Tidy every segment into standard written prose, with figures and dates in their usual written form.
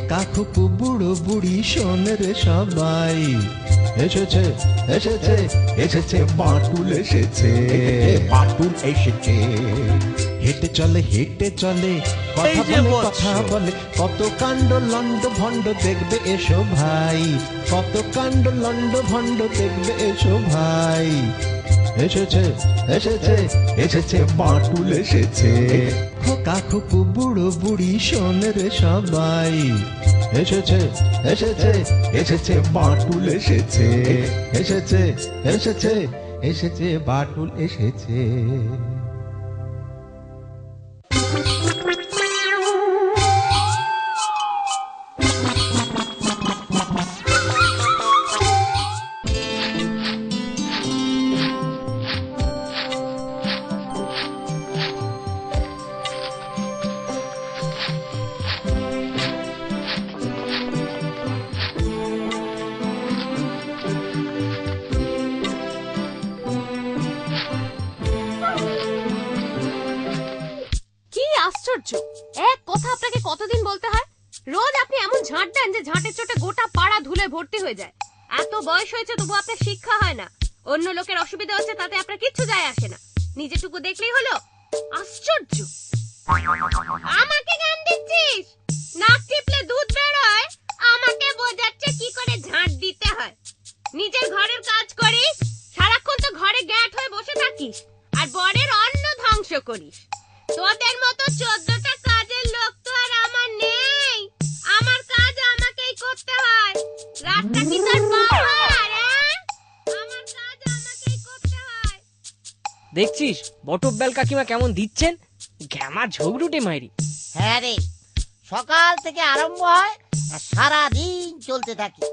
খোকা খুকু বুড়ো বুড়ি শোন রে সবাই, এসেছে এসেছে এসেছে বাঁটুল এসেছে, বাঁটুল এসেছে। হেঁটে চলে কথা বলে কথা বলে, কত কাণ্ড লন্ড ভণ্ড দেখবে এসো ভাই, কত কাণ্ড লন্ড ভণ্ড দেখবে এসো ভাই। এসেছে এসেছে এসেছে বাঁটুল এসেছে, খোকা খুকু বুড়ো বুড়ি শোন রে সবাই, এসেছে এসেছে এসেছে বাঁটুল এসেছে, এসেছে এসেছে এসেছে বাঁটুল এসেছে। এক কথা আপনাকে কতদিন বলতে হয়? রোজ আপনি এমন ঝাঁট দেন যে ঝাঁটের চোটে গোটা পাড়া ধুলে ভর্তি হয়ে যায়। এত বয়স হয়েছে তবু আপনার শিক্ষা হয় না। অন্য লোকের অসুবিধা হচ্ছে তাতে আপনার কিচ্ছু যায় আসে না, নিজেটুকু দেখলেই হলো। আশ্চর্য! আমাকে গান দিচ্ছিস? নাক টিপলে দুধ বেরোয়, আমাকে বোঝাচ্ছে কি করে ঝাঁট দিতে হয়। নিজের ঘরের কাজ করিস, সারাক্ষণ তো ঘরে গ্যাট হয়ে বসে থাকিস আর বরের অন্ন ধ্বংস করিস। তোদের মতো 14টা কাজের লোক তো আর আমার নেই, আমার কাজ আমাকেই করতে হয়। রাতটা কি তোর বাবার? আমার কাজ আমাকেই করতে হয়। দেখছিস বটব্যাল কাকিমা কেমন দিচ্ছেন, ঘ্যামা ঝগড়ুটে মাইরি। হ্যাঁ রে, সকাল থেকে আরম্ভ হয় আর সারাদিন চলতে থাকে।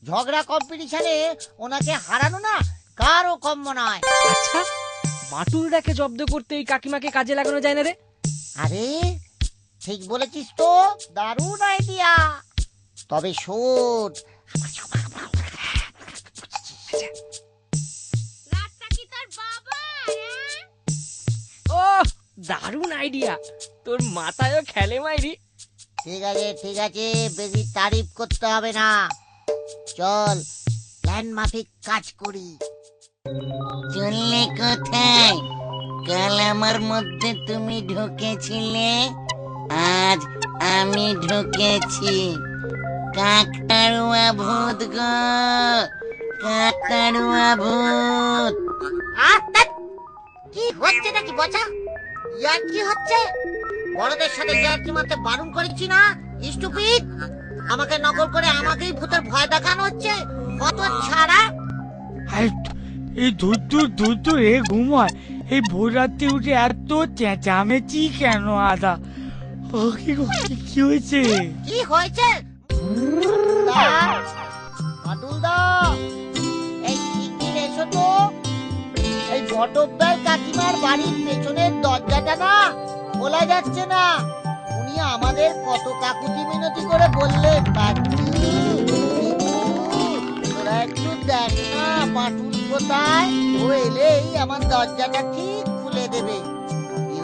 ঝগড়া কম্পিটিশনে ওনাকে হারানো না কারো কম্য নয়। আচ্ছা, বাঁটুলদাকে জব্দ করতে এই কাকিমাকে কাজে লাগানো যায় না রে? আরে ঠিক বলেছিস তো, দারুণ আইডিয়া। তবে শোন, রাতটা কি তোর বাবার? ও দারুণ আইডিয়া, তোর মাথায়ও খেলে মাইরি। ঠিক আছে, বেশি তারিফ করতে হবে না। চল প্ল্যান মাফিক কাজ করি। চললে কোথায়? কাল আমার মধ্যে তুমি ঢুকেছিলে, আজ আমি ঢুকেছি। কাকতাড়ুয়া ভূত গো, কাকতাড়ুয়া ভূত। কি হচ্ছে নাকি বচা? ইয়ার কি হচ্ছে? বড়দের সাথে ইয়ার্কি মারতে বারণ করেছি না? স্টুপিড! আমাকে নকল করে আমাকেই ভূতের ভয় দেখানো হচ্ছে। কত ছাড়া! এই ধুর এ ঘুমায়, এই ভোর রাত্রে উঠে এত চেঁচামেচি কেন? আদা ও কি হয়েছে? কি হয়েছে? আদুলদা, এই শিগগির এসো তো। এই বটব্যাল কাকিমার বাড়ির পেছনের দরজাটা না খোলা যাচ্ছে না। উনি আমাদের কত কাকুতি মিনতি করে বললেন, বাচ্চু তোরা একটু দেখ না বাঁটুল কোথায়, ও এলেই আমার দরজাটা ঠিক খুলে দেবে।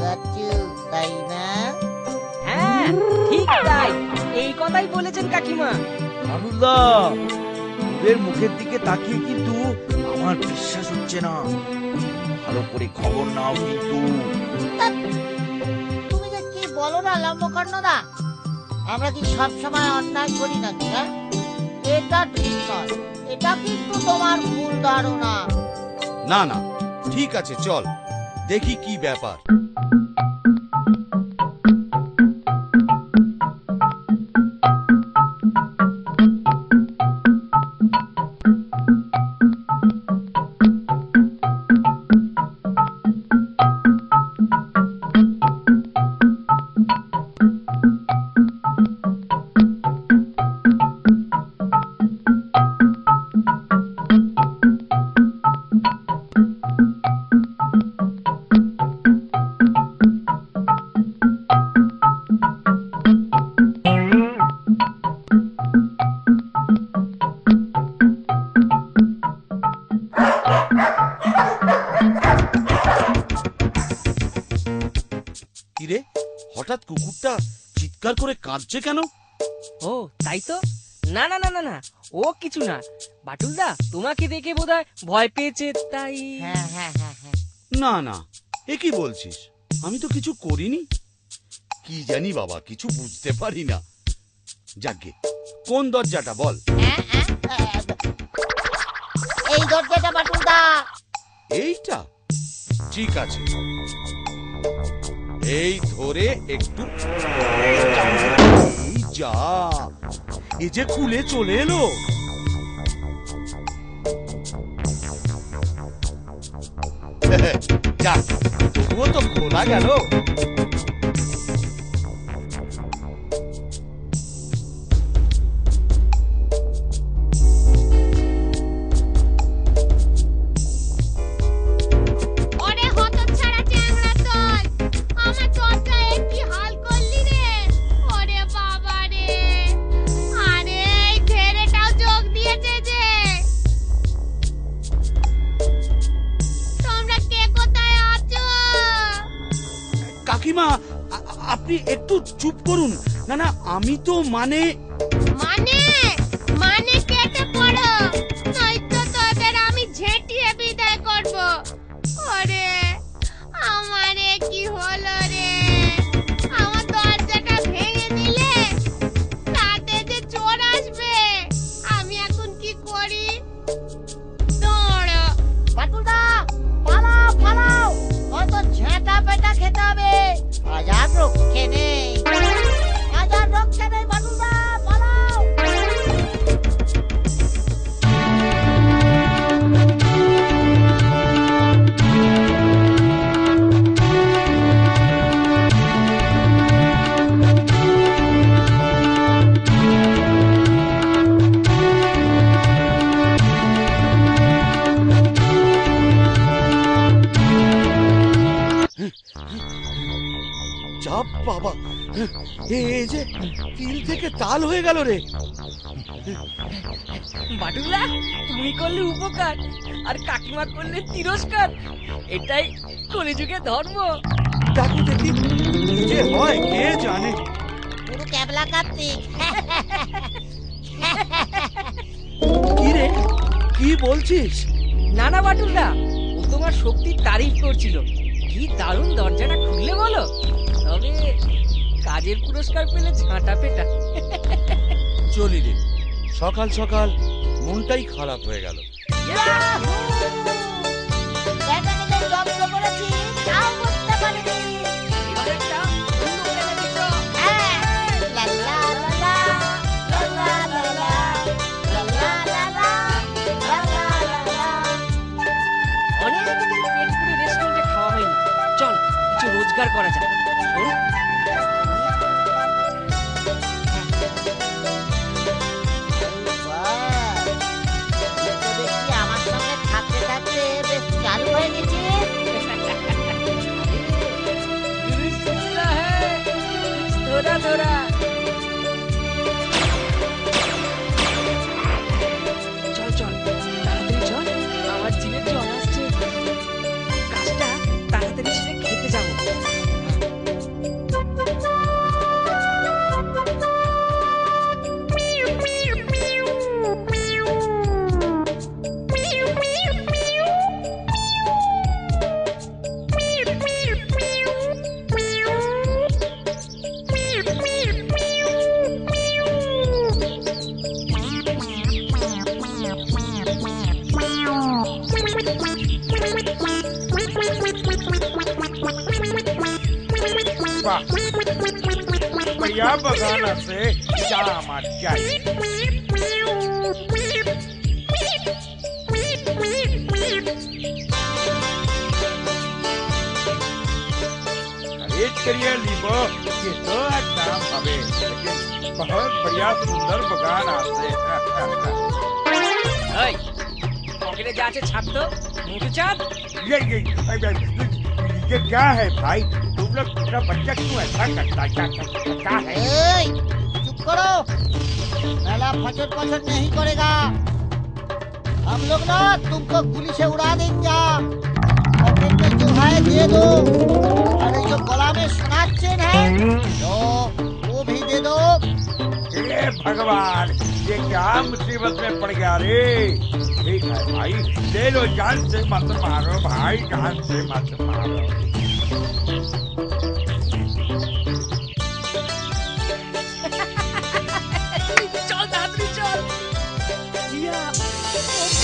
বাচ্চু, তাই না? হ্যাঁ ঠিক তাই, এই কথাই বলেছেন কাকিমা। আনুল্লা, ওদের মুখের দিকে তাকিয়ে কিন্তু আমার বিশ্বাস হচ্ছে না। ভালো করে খবর নাও কিন্তু। তুমি যে কি বলো না লম্বকর্ণদা, আমরা কি সব সময় অন্যায় করি নাকি? হ্যাঁ, এটা ঠিক নয়, এটা কিন্তু তোমার ভুল ধারণা। না না, ঠিক আছে, চল দেখি কি ব্যাপার। চিৎকার করে কাঁদছে কেন? ও তাই তো। না না না না না, ও কিছু না। বাটুলদা তোমাকে দেখে বোধহয় ভয় পেয়েছে তাই। হ্যাঁ হ্যাঁ হ্যাঁ হ্যাঁ। না না, এ কি বলছিস? আমি তো কিছু করিনি। কি জানি বাবা, কিছু বুঝতে পারি না। যাকে কোন দরজাটা বল। এই দরজাটা বাটুলদা। এইটা ঠিক আছে, এই ধরে একটু। এই যা, এ যে খুলে চলে এলো। যাক, তবুও তো খোলা গেল। ওরে হতচ্ছাড়া চ্যাংড়া তুই, আমার দরজায় কি হাল করলি রে? ওরে বাবা রে, আরে এই ছেলেটাও যোগ দিয়েছে যে। তোমরা কে কোথায় আছো? কাকিমা, আপনি একটু চুপ করুন। না না, আমি তো মানে মানে মানে কেটে পড়ো, নয়তো তোদের আমি ঝেঁটিয়ে বিদায় করব। ওরে আমারে কি হলো রে? আমার দরজাটা ভেঙে দিলে তাতে যে চোর আসবে, আমি এখন কি করি? দাঁড়া। বাটুলদা পালাও পালাও, হয়তো ঝেঁটা পেটা খেতে হবে। আজ আর রক্ষে নেই, আজ আর রক্ষে নেই বাটুলদা, পালাও। চাপ বাবা, এই যে তিল থেকে তাল হয়ে গেল রে। বাটুলদা তুমি করলে উপকার আর কাকিমা করলে তিরস্কার, এটাই কলিযুগে ধর্ম। দেখো দেখি কি যে হয় কে জানে। পুরো ক্যাবলা কার্তিক। কি রে, কি বলছিস? না না বাটুলদা, ও তোমার শক্তির তারিফ করছিল। কি দারুণ দরজাটা খুললে বলো। তবে কাজের পুরস্কার পেলে ঝাঁটা পেটা। চলি রে, সকাল সকাল মনটাই খারাপ হয়ে গেল। ব্যাটাকে যে যত্ন করেছি তাও বুঝতে পারিনি। এবার একটা অন্য জায়গায় দিছো। হ্যাঁ, লা লা লা লা, লা লা লা লা, লা লা লা লা, লা লা লা লা। অনেকদিন পেট পুরে রেস্টুরেন্টে খাওয়া হয়নি। চল কিছু রোজগার করা যাক। শোন, বাহ, এ তো দেখছি আমার সঙ্গে থাকতে থাকতে বেশ চালু হয়ে গেছে। जुलूस चलता है, थोड़ा थोड़ा। চল চল তাড়াতাড়ি চল, আমার জিভে জল আসছে। কাজটা তাড়াতাড়ি সেরে খেতে যাবো। वाह, बढ़िया बगाना से क्या मत चाहिए। खरीद करिए लीबो, ये तो दाम हवे, लेकिन बहुत बढ़िया सुंदर बगान आसे। এই পকেটে যা আছে ছাপ তো, মুখে চাপ। ये क्या है भाई? तुम लोग छोटा बच्चा क्यों ऐसा करता? क्या है? এই, চুপ করো, मेला फचर फचर नहीं करेगा। हम लोग ना तुमको गोली से उड़ा देंगे। पॉकेट में जो है दे दो, और ये जो गला में सुनार चेन है, तो वो भी दे दो। हे भगवान, ये क्या मुसीबत में पड़ गया रे। ठीक है भाई, ले लो, जान से मत मारो भाई, जान से मत मारो। চল তাড়াতাড়ি চল। ইয়া,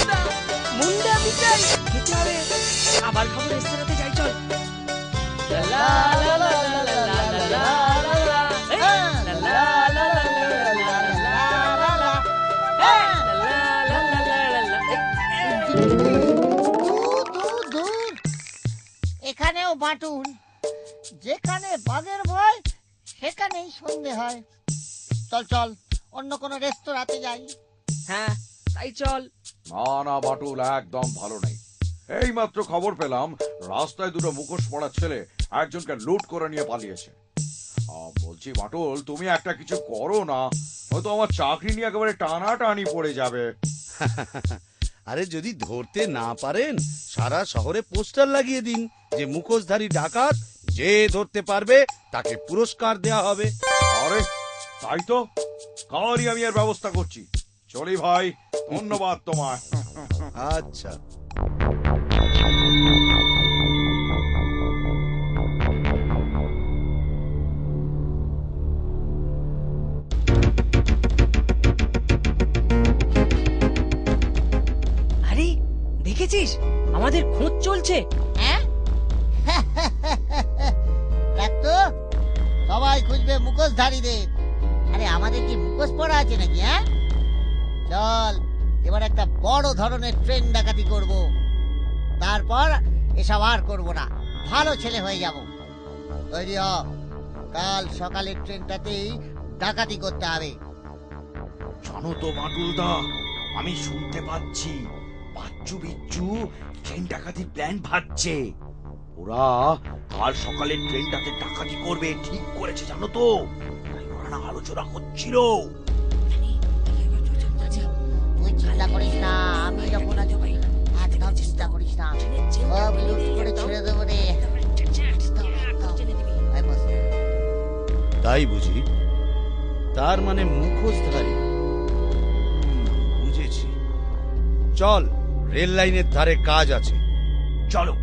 ওটা, মুন্ডা মিঠাই খেতে হবে। আবার খাবো, রেস্তোরাঁতে যাই চল। লা লা লা লা লা লা লা লা লা। এই, লা লা লা লা লা লা লা লা। এই, লা লা লা লা লা লা। এই, দূর, দূর, দূর। এখানেও বাটুল, যেখানে বাঘের ভয় সেখানেই সন্ধে হয়। চল চল, অন্য কোনো রেস্তোরাঁতে যাই। হ্যাঁ, তাই চল। না না বাটুল, একদম ভালো নেই। এই মাত্র খবর পেলাম রাস্তায় দুটো মুখোশ পড়া ছেলে একজনকে লুট করে নিয়ে পালিয়েছে। বলছি বাটুল, তুমি একটা কিছু করো না, হয়তো আমার চাকরি নিয়ে একেবারে টানাটানি পড়ে যাবে। আরে যদি ধরতে না পারেন সারা শহরে পোস্টার লাগিয়ে দিন যে মুখোশধারী ডাকাত যে ধরতে পারবে তাকে পুরস্কার দেয়া হবে। আরে তাই তো, কালই আমি এর ব্যবস্থা করছি। চলি ভাই, ধন্যবাদ তোমায়। আচ্ছা, আরে দেখেছিস, আমাদের খোঁজ চলছে। হ্যাঁ দেখ তো, সবাই খুঁজবে মুখোশধারীদের। আরে আমাদের কি মুখোশ পড়া আছে নাকি? হ্যাঁ চল, এবার একটা বড় ধরনের ট্রেন ডাকাতি করব, তারপর এসব আর করবো না, ভালো ছেলে হয়ে যাব। তৈরি হ, কাল সকালের ট্রেনটাতেই ডাকাতি করতে হবে। জানো তো বাটুল দা, আমি শুনতে পাচ্ছি বাচ্চু বিচ্চু ট্রেন ডাকাতির প্ল্যান ভাবছে। ওরা কাল সকালে ট্রেনটাতে ডাকাতি করবে ঠিক করেছে, জানো তো। তাই ওরা না আলোচনা হচ্ছিল। তুই চিন্তা করিস না, আমি যখন একদম চিন্তা করিস না, সব লুট করে ছেড়ে দেবো রে। এই বস। তাই বুঝি? তার মানে মুখোশধারী। বুঝেছি। চল, রেল লাইনের ধারে কাজ আছে, চলো।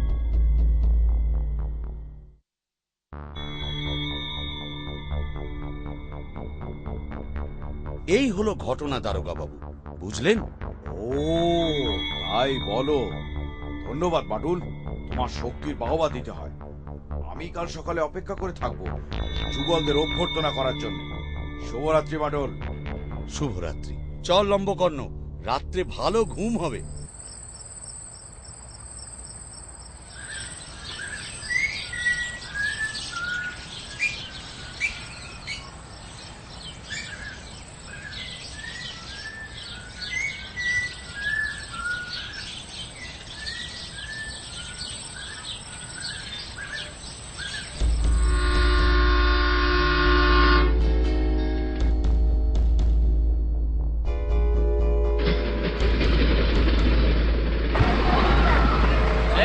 এই হলো ঘটনা দারোগা বাবু, বুঝলেন? ও তাই বলো। ধন্যবাদ বাটুল, তোমার শক্তির বাহবা দিতে হয়। আমি কাল সকালে অপেক্ষা করে থাকবো যুগলদের অভ্যর্থনা করার জন্য। শুভরাত্রি বাটুল। শুভরাত্রি। চল লম্বকর্ণ, রাত্রে ভালো ঘুম হবে।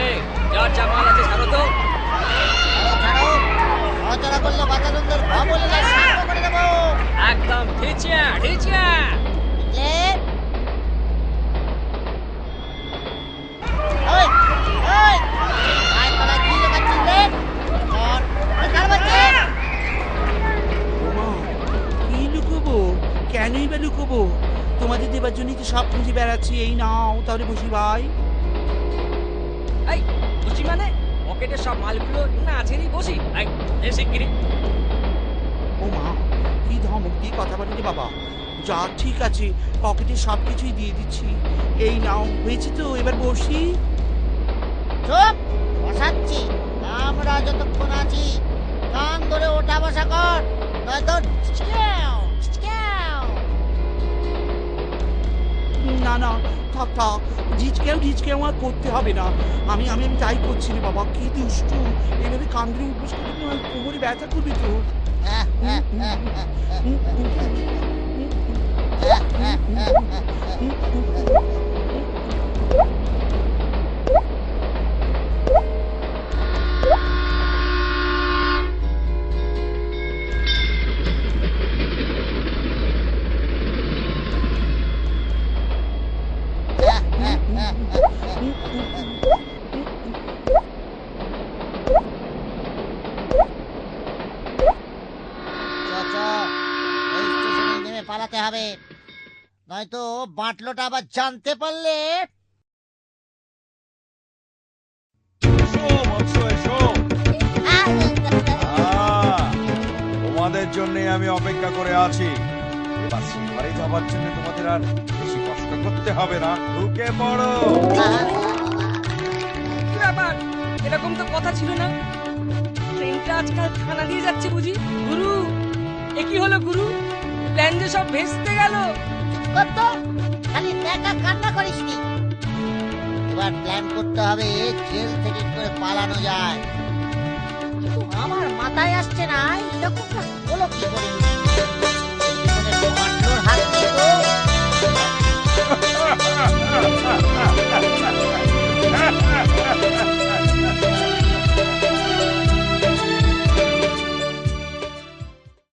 এই, যার যা মাল আছে ছাড়ো তো। ছাড়ো, নড়াচড়া করলে বাচ্চাদের ভা বলে শান্ত করে দেবো। একদম ঢিচিয়া ঢিচিয়া। বুঝলে? ওই, ওই, আয় তোরা কি লুকাচ্ছিস রে? ধর, ওই কার বাচ্চা? কি লুকোবো? কেনই বা লুকোবো? তোমাদের দেবার জন্যই তো সব খুঁজে বেড়াচ্ছি। এই নাও তাহলে বসি ভাই। এই বসি মানে পকেটের সব মালগুলো না ছেড়েই বসি। এই এ শিগগিরি। ও মা, কি ধমক দিয়ে কথা বলে রে বাবা। যা ঠিক আছে, পকেটে সব কিছুই দিয়ে দিচ্ছি। এই নাও, হয়েছে তো, এবার বসি। চুপ, বসাচ্ছি। আমরা যতক্ষণ আছি কান ধরে ওঠা বসা কর, নয়তো ছিটকেও, ছিটকেও। না না, থাক থাক, ঝিচকেও আর করতে হবে না। আমি আমি আমি তাই করছি রে বাবা। কি দুষ্টু, এভাবে কান ধরে উপোস করতে কোমরে ব্যথা করবি তো। পালাতে হবে, নয়তো বাটলোটা আবার জানতে পারলে। তোমাদের জন্য আমি অপেক্ষা করে আছি। এবার ঘরে যাবার জন্য তোমাদের আর বেশি কষ্ট করতে হবে না, ঢুকে পড়ো। কি ব্যাপার, এরকম তো কথা ছিল না। ট্রেনটা আজকাল থানা দিয়ে যাচ্ছে বুঝি? গুরু, এ কি হলো গুরু? প্ল্যান যে সব ভেস্তে গেল। কত খালি একা কান্না করিসনি, এবার প্ল্যান করতে হবে জেল থেকে কি করে পালানো যায়। কিন্তু আমার মাথায় আসছে না এরকমটা হলো কি করে।